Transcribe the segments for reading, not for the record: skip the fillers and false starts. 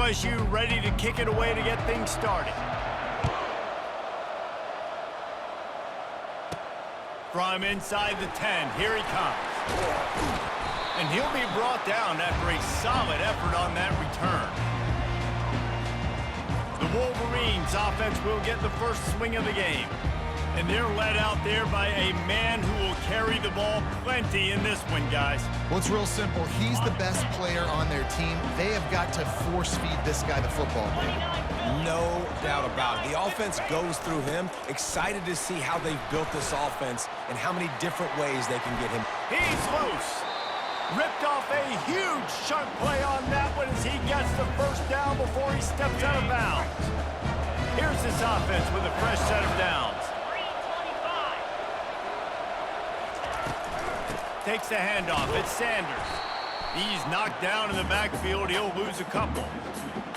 OSU ready to kick it away to get things started. From inside the 10, here he comes. And he'll be brought down after a solid effort on that return. The Wolverines offense will get the first swing of the game. And they're led out there by a man who will carry the ball plenty in this one, guys. Well, it's real simple. He's the best player on their team. They have got to force-feed this guy the football, David. No doubt about it. The offense goes through him. Excited to see how they've built this offense and how many different ways they can get him. He's loose. Ripped off a huge chunk play on that one as he gets the first down before he steps out of bounds. Here's this offense with a fresh set of downs. Takes the handoff. It's Sanders. He's knocked down in the backfield. He'll lose a couple.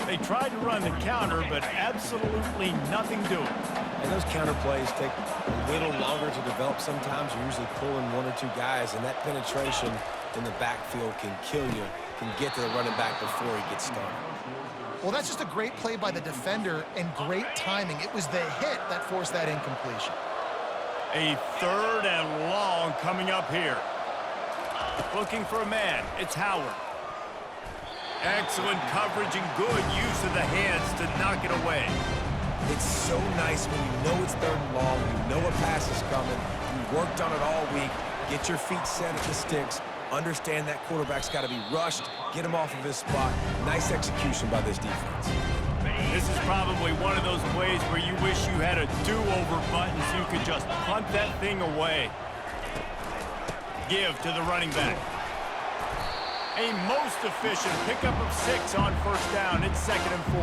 They tried to run the counter, but absolutely nothing doing. And those counter plays take a little longer to develop sometimes. You're usually pulling one or two guys, and that penetration in the backfield can kill you, can get to the running back before he gets started. Well, that's just a great play by the defender and great timing. It was the hit that forced that incompletion. A 3rd and long coming up here. Looking for a man. It's Howard. Excellent coverage and good use of the hands to knock it away. It's so nice when you know it's 3rd and long, you know a pass is coming, you worked on it all week, get your feet set at the sticks, understand that quarterback's got to be rushed, get him off of his spot. Nice execution by this defense. This is probably one of those plays where you wish you had a do-over button so you could just punt that thing away. Give to the running back. A most efficient pickup of 6 on first down. It's 2nd and 4.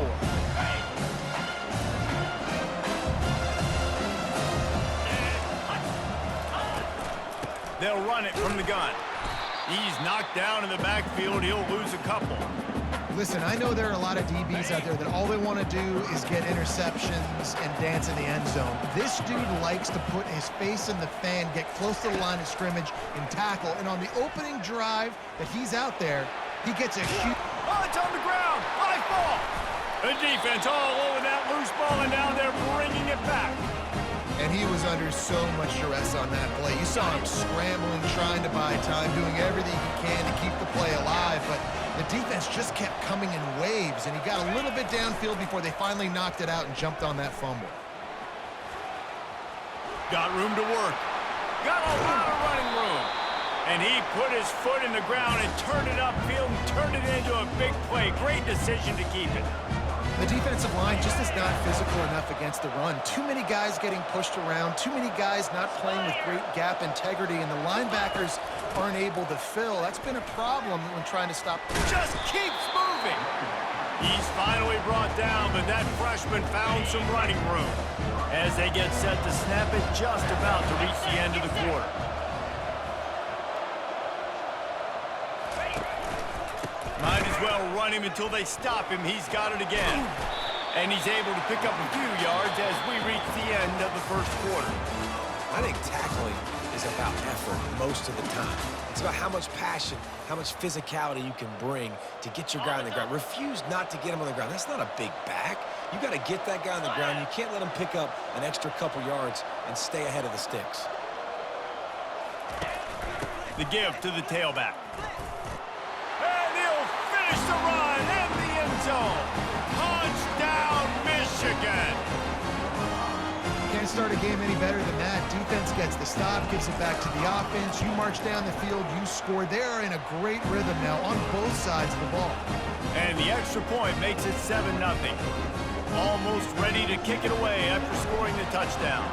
They'll run it from the gun. He's knocked down in the backfield. He'll lose a couple. Listen, I know there are a lot of DBs out there that all they want to do is get interceptions and dance in the end zone. This dude likes to put his face in the fan, get close to the line of scrimmage, and tackle. And on the opening drive that he's out there, he gets a huge... Oh, it's on the ground. High ball. The defense all over that loose ball, and now they're bringing it back. And he was under so much duress on that play. You saw him scrambling, trying to buy time, doing everything he can to keep the play alive, but the defense just kept coming in waves, and he got a little bit downfield before they finally knocked it out and jumped on that fumble. Got room to work. Got a lot of running room. And he put his foot in the ground and turned it upfield and turned it into a big play. Great decision to keep it. The defensive line just is not physical enough against the run. Too many guys getting pushed around, too many guys not playing with great gap integrity, and the linebackers aren't able to fill. That's been a problem when trying to stop. Just keeps moving. He's finally brought down, but that freshman found some running room as they get set to snap it, just about to reach the end of the quarter. Might as well run him until they stop him. He's got it again. And he's able to pick up a few yards as we reach the end of the first quarter. I think tackling is about effort most of the time. It's about how much passion, how much physicality you can bring to get your guy on the ground. Refuse not to get him on the ground. That's not a big back. You got to get that guy on the ground. You can't let him pick up an extra couple yards and stay ahead of the sticks. The give to the tailback. And he'll finish the run in the end zone. Touchdown, Michigan. Can't start a game any better than that. Defense gets the stop, gives it back to the offense. You march down the field, you score. They are in a great rhythm now on both sides of the ball. And the extra point makes it 7-0. Almost ready to kick it away after scoring the touchdown.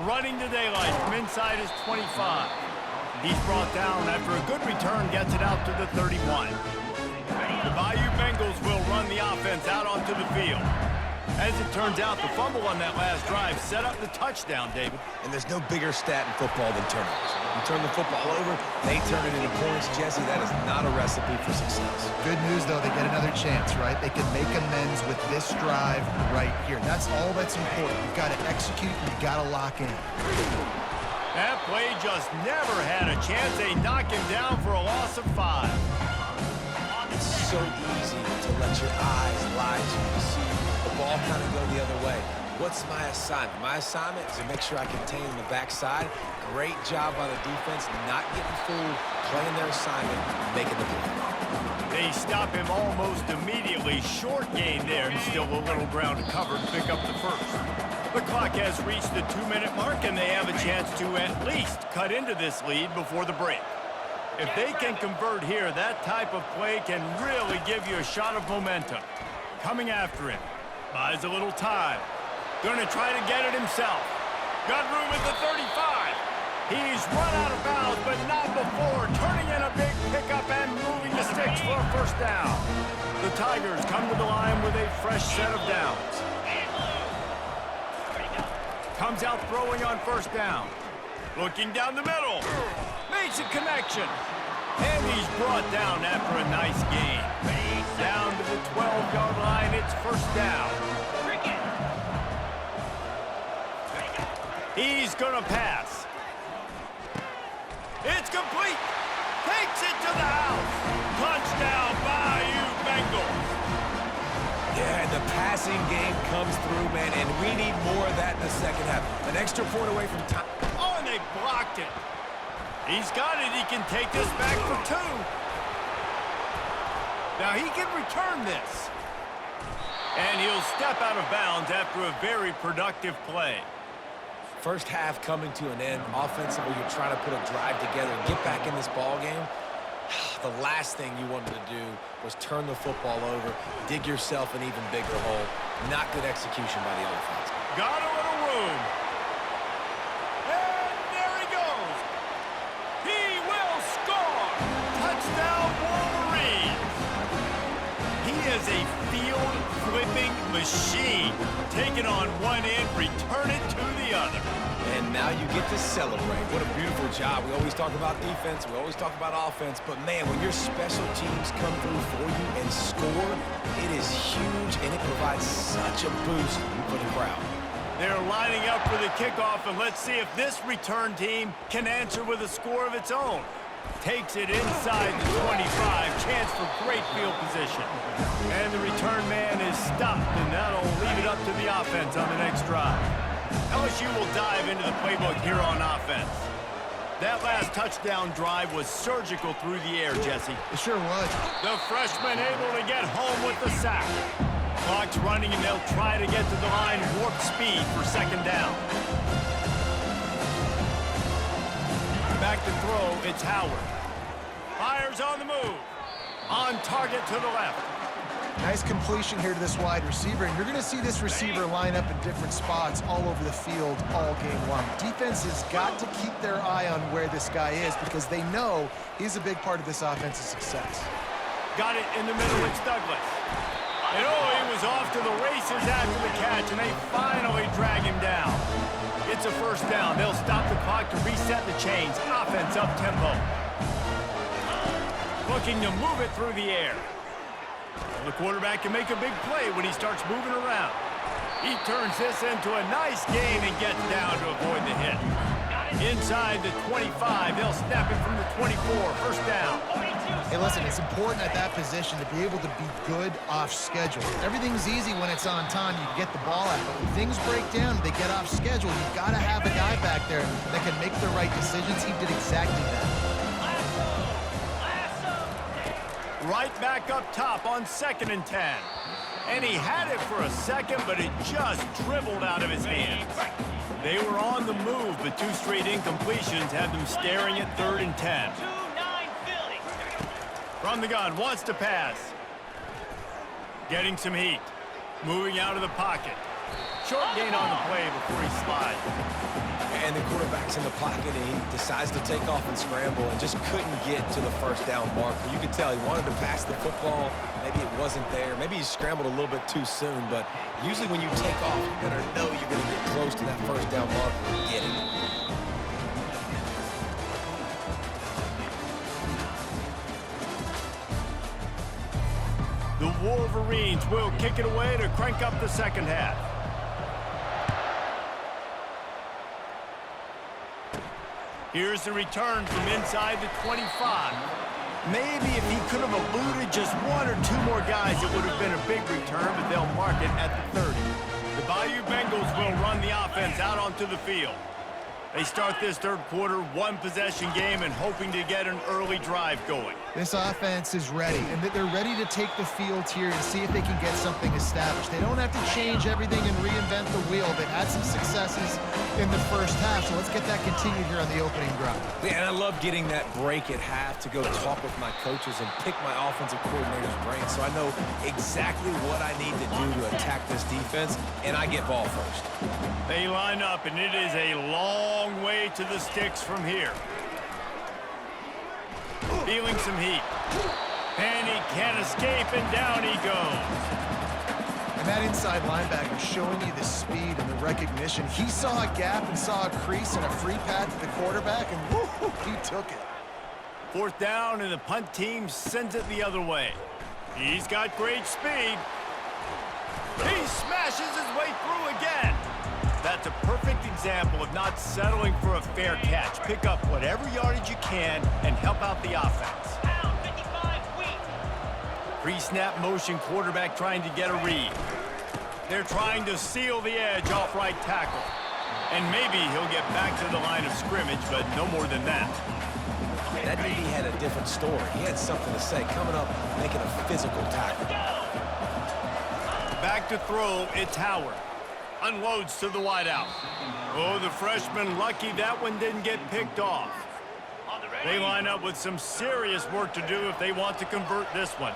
Running to daylight from inside his 25. He's brought down after a good return, gets it out to the 31. The Bayou Bengals will run the offense out onto the field. As it turns out, the fumble on that last drive set up the touchdown, David. And there's no bigger stat in football than turnovers. You turn the football over, they turn it into points. Jesse, that is not a recipe for success. Good news, though, they get another chance, right? They can make amends with this drive right here. That's all that's important. You've got to execute, and you've got to lock in. That play just never had a chance. They knock him down for a loss of 5. It's so easy to let your eyes lie to you. You see the ball kind of go the other way. What's my assignment? My assignment is to make sure I contain the backside. Great job by the defense, not getting fooled, playing their assignment, making the play. They stop him almost immediately. Short gain there, and still a little ground to cover to pick up the first. The clock has reached the 2-minute mark, and they have a chance to at least cut into this lead before the break. If they can convert here, that type of play can really give you a shot of momentum. Coming after him. Buys a little time. Going to try to get it himself. Got room at the 35. He's run out of bounds, but not before. Turning in a big pickup and moving the sticks for a first down. The Tigers come to the line with a fresh set of downs. Comes out throwing on first down. Looking down the middle. Makes a connection. And he's brought down after a nice gain. Down to the 12-yard line, it's first down. He's going to pass. It's complete. Takes it to the house. Touchdown, Bayou Bengals. Yeah, and the passing game comes through, man, and we need more of that in the second half. An extra point away from time. Oh, and they blocked it. He's got it. He can take this back for 2. Now he can return this. And he'll step out of bounds after a very productive play. First half coming to an end. Offensively, you're trying to put a drive together and get back in this ball game. The last thing you wanted to do was turn the football over, dig yourself an even bigger hole. Not good execution by the offense. Got a little room. And there he goes. He will score. Touchdown, Wolverines. He is a field-flipping machine. Take it on one end, return it to the other. And now you get to celebrate. What a beautiful job. We always talk about defense. We always talk about offense. But, man, when your special teams come through for you and score, it is huge, and it provides such a boost for the crowd. They're lining up for the kickoff, and let's see if this return team can answer with a score of its own. Takes it inside the 25. Chance for great field position. And the return man is stopped, and that'll leave it up to the offense on the next drive. LSU will dive into the playbook here on offense. That last touchdown drive was surgical through the air, Jesse. It sure was. The freshman able to get home with the sack. Clock's running, and they'll try to get to the line warp speed for second down. Back to throw, it's Howard. Fires on the move. On target to the left. Nice completion here to this wide receiver, and you're going to see this receiver line up in different spots all over the field all game long. Defense has got to keep their eye on where this guy is because they know he's a big part of this offense's success. Got it in the middle, it's Douglas. And oh, he was off to the races after the catch, and they finally drag him down. It's a first down. They'll stop the clock to reset the chains. Offense up tempo. Looking to move it through the air. The quarterback can make a big play when he starts moving around. He turns this into a nice gain and gets down to avoid the hit. Inside the 25, they'll snap it from the 24, first down. Hey, listen, it's important at that position to be able to be good off schedule. Everything's easy when it's on time. You get the ball out, but when things break down, they get off schedule. You've got to have a guy back there that can make the right decisions. He did exactly that. Right back up top on 2nd and 10. And he had it for a second, but it just dribbled out of his hands. They were on the move, but 2 straight incompletions had them staring at 3rd and 10. From the gun, wants to pass. Getting some heat. Moving out of the pocket. Short gain on the play before he slides. And the quarterback's in the pocket, and he decides to take off and scramble and just couldn't get to the first down marker. You could tell he wanted to pass the football. Maybe it wasn't there. Maybe he scrambled a little bit too soon, but usually when you take off, you better know you're going to get close to that first down marker and get it. The Wolverines will kick it away to crank up the second half. Here's the return from inside the 25. Maybe if he could have eluded just one or two more guys, it would have been a big return, but they'll mark it at the 30. The Bayou Bengals will run the offense out onto the field. They start this third quarter, one-possession game, and hoping to get an early drive going. This offense is ready, and they're ready to take the field here and see if they can get something established. They don't have to change everything and reinvent the wheel. They've had some successes in the first half, so let's get that continued here on the opening drive. Yeah, and I love getting that break at half to go talk with my coaches and pick my offensive coordinator's brain so I know exactly what I need to do to attack this defense, and I get ball first. They line up, and it is a long way to the sticks from here. Feeling some heat. And he can't escape, and down he goes. And that inside linebacker showing you the speed and the recognition. He saw a gap and saw a crease and a free path to the quarterback, and woo, he took it. Fourth down, and the punt team sends it the other way. He's got great speed. He smashes his way through again. That's a perfect example of not settling for a fair catch. Pick up whatever yardage you can and help out the offense. Pre-snap motion quarterback trying to get a read. They're trying to seal the edge off right tackle. And maybe he'll get back to the line of scrimmage, but no more than that. That DB had a different story. He had something to say, coming up, making a physical tackle. Back to throw, it's Howard. Unloads to the wideout. Oh, the freshman lucky that one didn't get picked off. They line up with some serious work to do if they want to convert this one.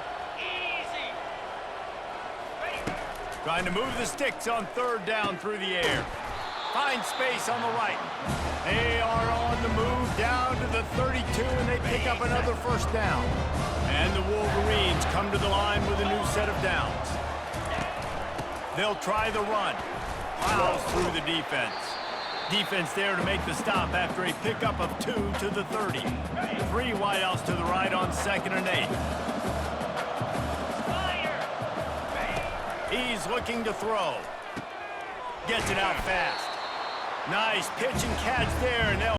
Trying to move the sticks on third down through the air. Find space on the right. They are on the move down to the 32, and they pick up another first down. And the Wolverines come to the line with a new set of downs. They'll try the run. Plows through the defense. Defense there to make the stop after a pickup of 2 to the 30. 3 wideouts to the right on 2nd and 8. He's looking to throw. Gets it out fast. Nice pitch and catch there, and they'll